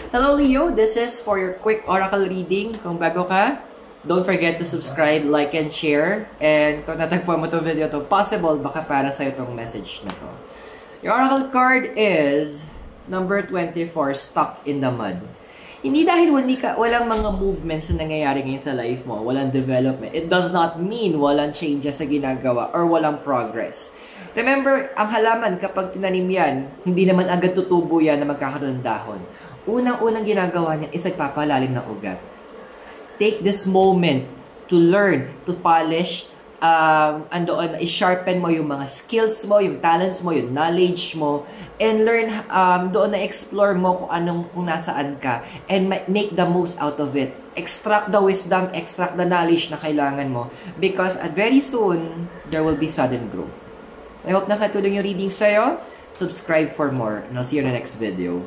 Hello Leo, this is for your quick oracle reading. Kung bago ka, don't forget to subscribe, like, and share. And kung natagpuan mo itong video to, possible baka para sa itong message na to. Your oracle card is number 24, Stuck in the Mud. Hindi dahil walang mga movements na nangyayari ngayon sa life mo, walang development. It does not mean walang changes sa ginagawa or walang progress. Remember, ang halaman kapag tinanim yan, hindi naman agad tutubo yan na magkakaroon ng dahon. Unang-unang ginagawa niya is nagpapalalim ng ugat. Take this moment to learn, to polish, andoon, i-sharpen mo yung mga skills mo, yung talents mo, yung knowledge mo, and learn, doon na explore mo kung nasaan ka, and make the most out of it. Extract the wisdom, extract the knowledge na kailangan mo, because very soon, there will be sudden growth. I hope nakatulong yung reading sa'yo. Subscribe for more, and I'll see you in the next video.